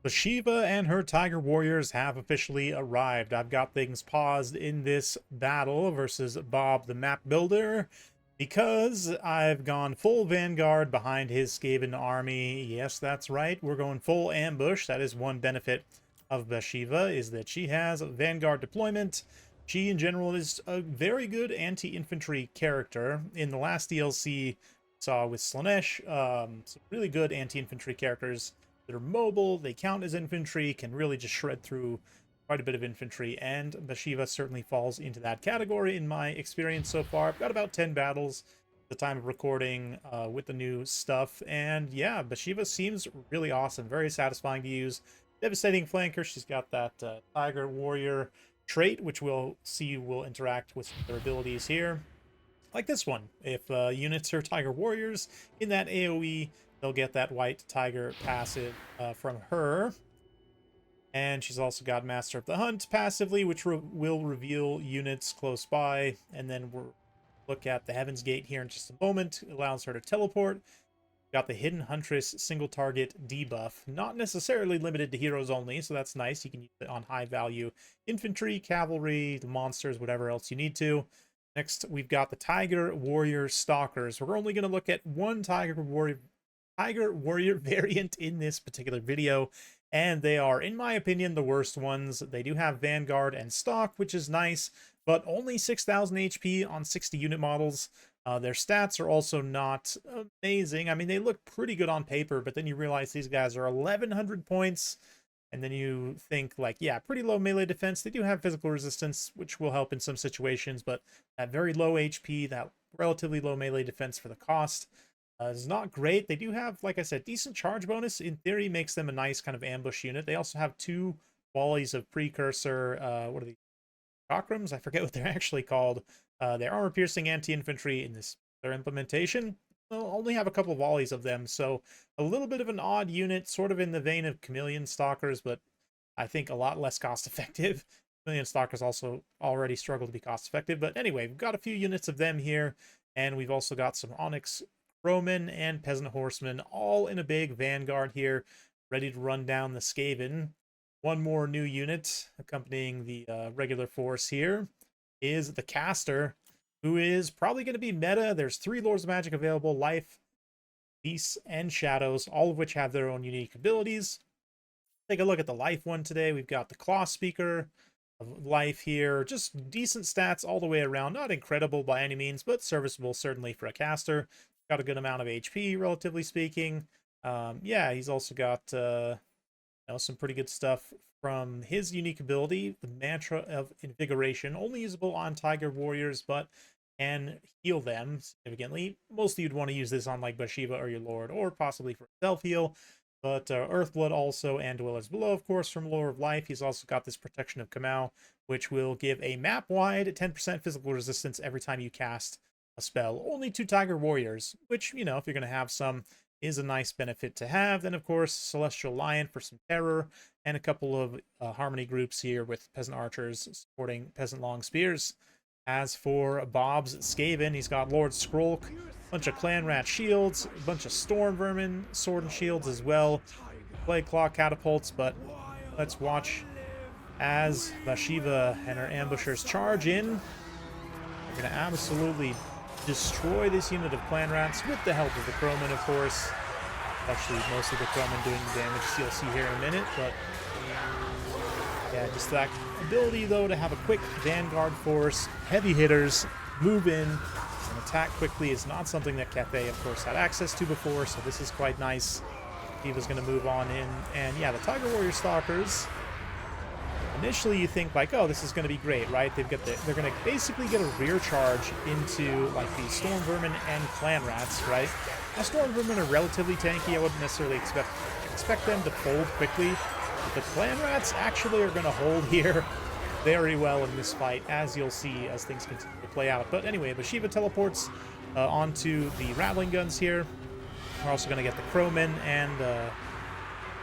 Bhashiva and her Tiger Warriors have officially arrived. I've got things paused in this battle versus Bob the Map Builder because I've gone full Vanguard behind his Skaven army. Yes, that's right. We're going full ambush. That is one benefit of Bhashiva, is that she has Vanguard deployment. She, in general, is a very good anti-infantry character. In the last DLC, saw with Slanesh, some really good anti-infantry characters that are mobile, they count as infantry, can really just shred through quite a bit of infantry, and Bhashiva certainly falls into that category in my experience so far. I've got about 10 battles at the time of recording with the new stuff, and yeah, Bhashiva seems really awesome, very satisfying to use. Devastating flanker, she's got that Tiger Warrior trait, which we'll see will interact with their abilities here. Like this one, if units are Tiger Warriors in that AoE, they'll get that white tiger passive from her. And she's also got Master of the Hunt passively, which will reveal units close by. And then we'll look at the Heaven's Gate here in just a moment. It allows her to teleport. Got the Hidden Huntress single target debuff. Not necessarily limited to heroes only, so that's nice. You can use it on high value infantry, cavalry, the monsters, whatever else you need to. Next, we've got the Tiger Warrior Stalkers. We're only going to look at one Tiger Warrior variant in this particular video, and they are, in my opinion, the worst ones. They do have Vanguard and Stalk, which is nice, but only 6,000 HP on 60 unit models. Their stats are also not amazing. I mean, they look pretty good on paper, but then you realize these guys are 1,100 points, and then you think, like, yeah, pretty low melee defense. They do have physical resistance, which will help in some situations, but that very low HP, that relatively low melee defense for the cost, is not great. They do have, like I said, decent charge bonus. In theory, makes them a nice kind of ambush unit. They also have 2 volleys of precursor, what are these? Chakrams? I forget what they're actually called. They're armor-piercing anti-infantry in this their implementation. They'll only have a couple volleys of them, so a little bit of an odd unit, sort of in the vein of Chameleon Stalkers, but I think a lot less cost-effective. Chameleon Stalkers also already struggle to be cost-effective, but anyway, we've got a few units of them here, and we've also got some Onyx Roman and Peasant Horsemen, all in a big Vanguard here, ready to run down the Skaven. One more new unit accompanying the regular force here is the Caster, who is probably going to be meta. There's 3 Lords of Magic available, Life, Beasts, and Shadows, all of which have their own unique abilities. Take a look at the Life one today. We've got the Clawspeaker of Life here. Just decent stats all the way around. Not incredible by any means, but serviceable certainly for a caster. Got a good amount of HP, relatively speaking. Yeah, he's also got some pretty good stuff from his unique ability, the Mantra of Invigoration, only usable on Tiger Warriors, but can heal them significantly. Mostly you'd want to use this on like Bhashiva or your Lord, or possibly for self-heal. But Earthblood also, and Dwellers Below, of course, from Lore of Life. He's also got this Protection of Kamau, which will give a map-wide 10% physical resistance every time you cast a spell. Only 2 Tiger Warriors, which, you know, if you're going to have some, is a nice benefit to have. Then, of course, Celestial Lion for some terror, and a couple of harmony groups here with Peasant Archers supporting Peasant Long Spears. As for Bob's Skaven, he's got Lord Skrolk, a bunch of Clan Rat shields, a bunch of Storm Vermin sword and shields as well, Plague Claw catapults, but let's watch as Bhashiva and her ambushers charge in. They're going to absolutely destroy this unit of Clan Rats with the help of the Crowmen, of course. Actually, most of the Crowmen doing the damage you'll see here in a minute, but yeah, just that ability, though, to have a quick Vanguard force, heavy hitters, move in, and attack quickly is not something that Cathay, of course, had access to before, so this is quite nice. Diva's going to move on in, and yeah, the Tiger Warrior Stalkers, initially you think like, oh, this is going to be great, right? They're going to basically get a rear charge into like the Storm Vermin and Clan Rats, right? Now, Storm Vermin are relatively tanky. I wouldn't necessarily expect them to fold quickly. But the Clan Rats actually are going to hold here very well in this fight, as you'll see as things continue to play out. But anyway, Bhashiva teleports onto the Rattling Guns here. We're also going to get the Crowmen and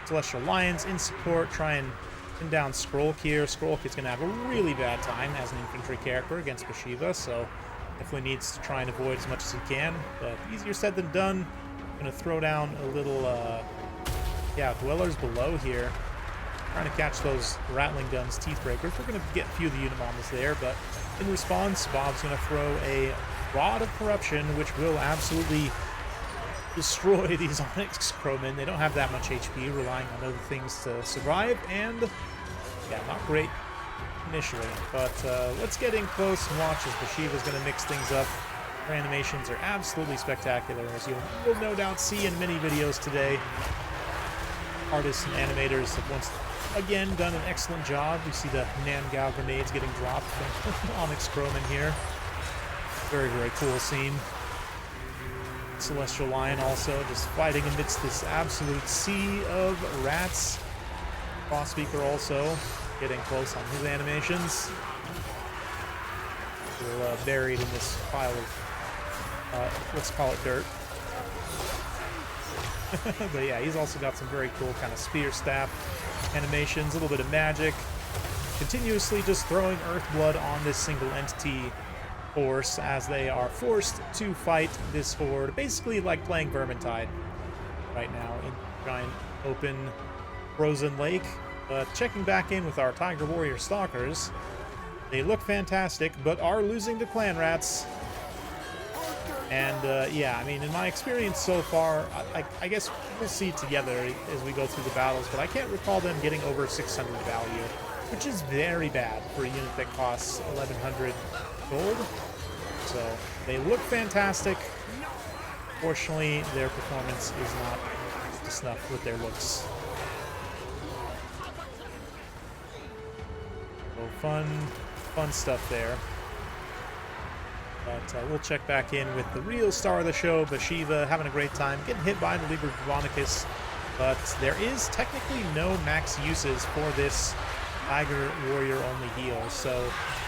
Celestial Lions in support, try and pin down Skrolk here. Skrolk is going to have a really bad time as an infantry character against Bhashiva, so definitely needs to try and avoid as much as he can, but easier said than done. Going to throw down a little, Dwellers Below here. trying to catch those rattling guns, teeth breakers. We're going to get a few of the Unimons there, but in response, Bob's going to throw a Rod of Corruption, which will absolutely destroy these Onyx Crowmen. They don't have that much HP, relying on other things to survive, and yeah, not great initially. But let's get in close and watch as Bhashiva's going to mix things up. Her animations are absolutely spectacular, as you will no doubt see in many videos today. Artists and animators have once again done an excellent job. You see the Nangao grenades getting dropped from Onyx Crowman here. Very, very cool scene. Celestial Lion also just fighting amidst this absolute sea of rats. Clawspeaker also getting close on his animations. Still buried in this pile of, let's call it dirt. But yeah, he's also got some very cool kind of spear staff animations, a little bit of magic. Continuously just throwing Earthblood on this single entity force as they are forced to fight this horde. Basically like playing Vermintide right now in giant open frozen lake. But checking back in with our Tiger Warrior Stalkers, they look fantastic, but are losing to clan rats. And yeah, I mean, in my experience so far, I guess we'll see together as we go through the battles, but I can't recall them getting over 600 value, which is very bad for a unit that costs 1,100 gold. So they look fantastic. Fortunately, their performance is not to snuff with their looks. So fun stuff there. But we'll check back in with the real star of the show, Bhashiva, having a great time, getting hit by the Liber Vonicus. But there is technically no max uses for this Tiger Warrior only heal. So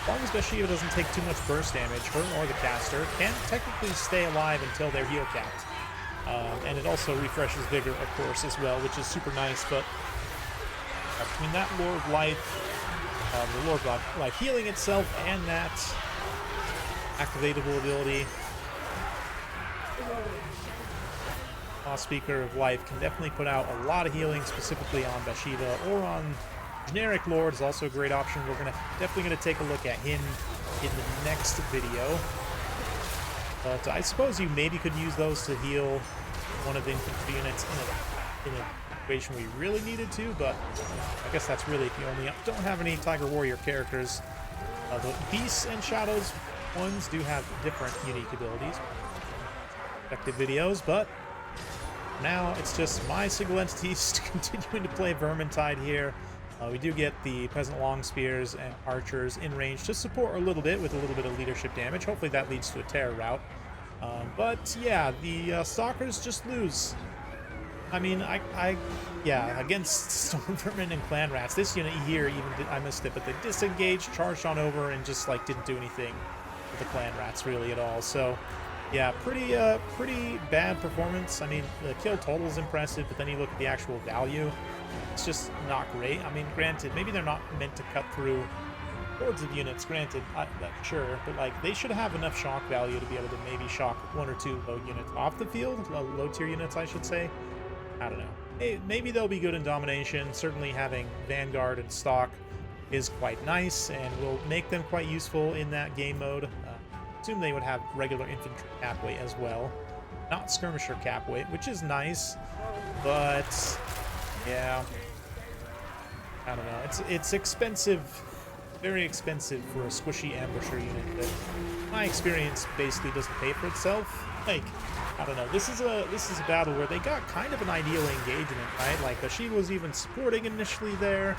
as long as Bhashiva doesn't take too much burst damage, her or the caster can technically stay alive until they're heal capped. And it also refreshes Vigor, of course, as well, which is super nice. But between that Lord Life, the Lord Life healing itself, and that activatable ability, Speaker of Life can definitely put out a lot of healing, specifically on Bhashiva or on generic Lord is also a great option. We're definitely gonna take a look at him in the next video. But I suppose you maybe could use those to heal one of the infantry units in a situation where you really needed to, but I guess that's really if you only don't have any Tiger Warrior characters. The Beasts and Shadows ones do have different unique abilities. Effective videos, but now it's just my single entities continuing to play Vermintide here. We do get the Peasant Long Spears and Archers in range to support a little bit with a little bit of leadership damage. Hopefully that leads to a terror route. But yeah, the Stalkers just lose. I mean, yeah, against Storm Vermin and Clan Rats, this unit here I missed it, but they disengaged, charged on over, and just like didn't do anything with the Clan Rats really at all. So yeah, pretty bad performance. I mean, the kill total is impressive, but then you look at the actual value, it's just not great. I mean, granted, maybe they're not meant to cut through hordes of units, granted, sure, but like they should have enough shock value to be able to maybe shock one or two low units off the field, low tier units, I should say. I don't know. Hey, maybe they'll be good in domination. Certainly having Vanguard and Stalk is quite nice and will make them quite useful in that game mode. Assume they would have regular infantry cap weight as well, not skirmisher cap weight, which is nice, but yeah, I don't know. It's expensive, very expensive for a squishy ambusher unit that, in my experience, basically doesn't pay for itself. Like, I don't know. This is a battle where they got kind of an ideal engagement, right? Like Bhashiva was even supporting initially there.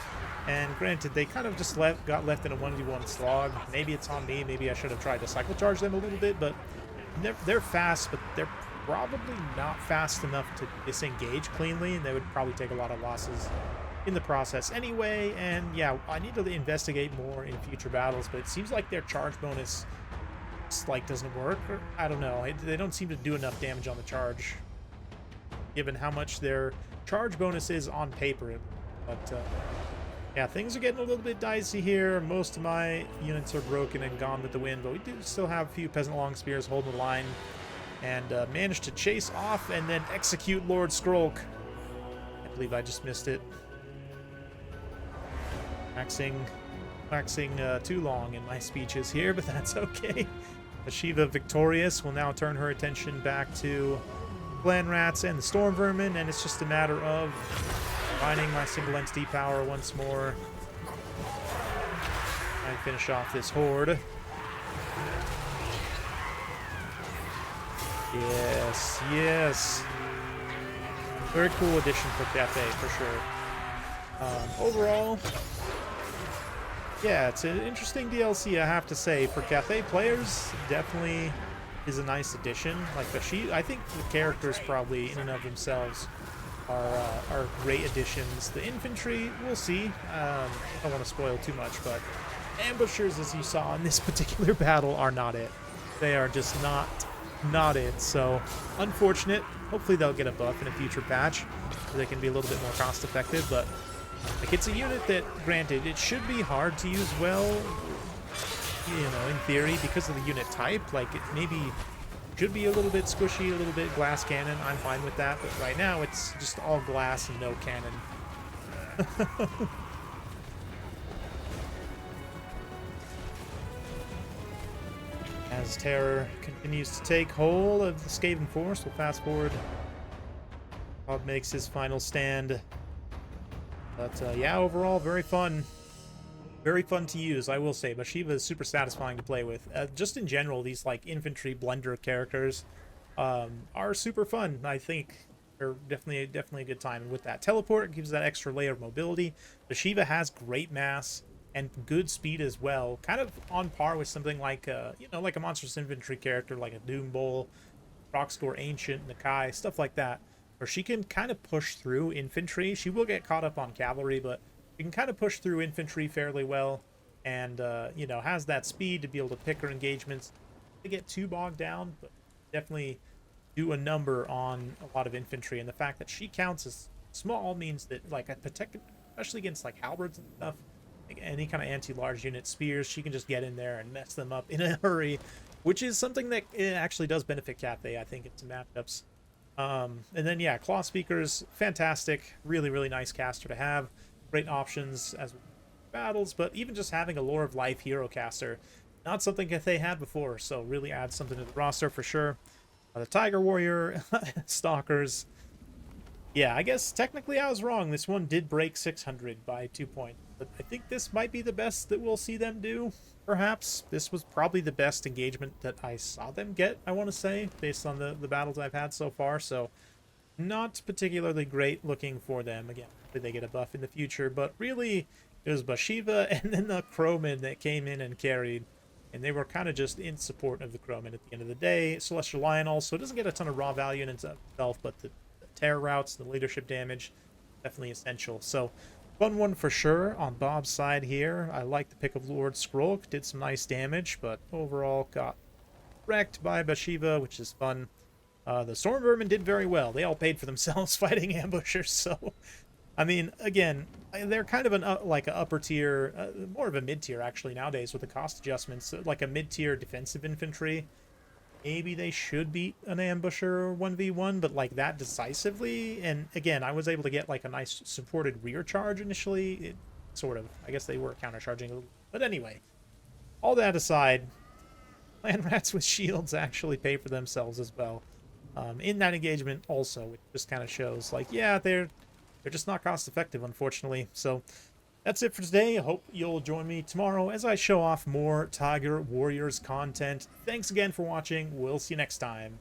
And granted, they kind of just got left in a 1v1 slog. Maybe it's on me. Maybe I should have tried to cycle charge them a little bit. But they're fast, but they're probably not fast enough to disengage cleanly. And they would probably take a lot of losses in the process anyway. And yeah, I need to investigate more in future battles. But it seems like their charge bonus like doesn't work. Or, I don't know. They don't seem to do enough damage on the charge, given how much their charge bonus is on paper. But yeah, things are getting a little bit dicey here. Most of my units are broken and gone with the wind, but we do still have a few Peasant Long Spears holding the line and managed to chase off and then execute Lord Skrolk. I believe I just missed it. waxing too long in my speeches here, but that's okay. Bhashiva victorious will now turn her attention back to Clan Rats and the Storm Vermin, and it's just a matter of finding my single entity power once more and finish off this horde. Yes, yes. Very cool addition for Cathay, for sure. Overall, yeah, it's an interesting DLC, I have to say. For Cathay players, definitely is a nice addition. Like I think the characters probably in and of themselves are great additions. The infantry, we'll see. I don't want to spoil too much, but ambushers, as you saw in this particular battle, are not it. They are just not it. So unfortunate. Hopefully they'll get a buff in a future patch so they can be a little bit more cost effective, but like, it's a unit that, granted, it should be hard to use well, you know, in theory, because of the unit type. Like, it maybe should be a little bit squishy, a little bit glass cannon. I'm fine with that, but right now it's just all glass and no cannon. As terror continues to take hold of the Skaven force, we'll fast forward. Bob makes his final stand. But yeah, overall, very fun. Very fun to use, I will say. Bhashiva is super satisfying to play with. Just in general, these like infantry blender characters are super fun. I think they're definitely a good time. And with that teleport, it gives that extra layer of mobility. Bhashiva has great mass and good speed as well, kind of on par with something like you know, like a monstrous infantry character like a Doom Bowl, Rockscore Ancient, Nakai, stuff like that, where she can kind of push through infantry. She will get caught up on cavalry, but she can kind of push through infantry fairly well, and you know, has that speed to be able to pick her engagements. To get too bogged down, but definitely do a number on a lot of infantry. And the fact that she counts as small means that, like, I protect, especially against like halberds and stuff, like any kind of anti-large unit spears, she can just get in there and mess them up in a hurry, which is something that it actually does benefit Cathay, I think, in some matchups. And then yeah, Clawspeakers, fantastic, really nice caster to have. Great options as battles, but even just having a Lore of Life hero caster, not something Cathay had before, so really adds something to the roster for sure. The Tiger Warrior, Stalkers. Yeah, I guess technically I was wrong. This one did break 600 by 2 points, but I think this might be the best that we'll see them do, perhaps. This was probably the best engagement that I saw them get, I want to say, based on the battles I've had so far, so not particularly great looking for them. Again, hopefully they get a buff in the future, but really, it was Bhashiva and then the Crowman that came in and carried, and they were kind of just in support of the Crowman at the end of the day. Celestial Lion also doesn't get a ton of raw value in itself, but the terror routes, the leadership damage, definitely essential. So fun one for sure on Bob's side here. I like the pick of Lord Scroll, did some nice damage, but overall got wrecked by Bhashiva, which is fun. The Storm Vermin did very well. They all paid for themselves fighting ambushers, so I mean, again, they're kind of an like an upper tier, more of a mid tier actually nowadays with the cost adjustments, like a mid tier defensive infantry. Maybe they should beat an ambusher 1v1, but like that decisively. And again, I was able to get like a nice supported rear charge initially. It sort of, I guess they were counter-charging a little. But anyway, all that aside, Clan Rats with shields actually pay for themselves as well. In that engagement also, which just kind of shows like, yeah, they're just not cost effective, unfortunately. So that's it for today. I hope you'll join me tomorrow as I show off more Tiger Warriors content. Thanks again for watching. We'll see you next time.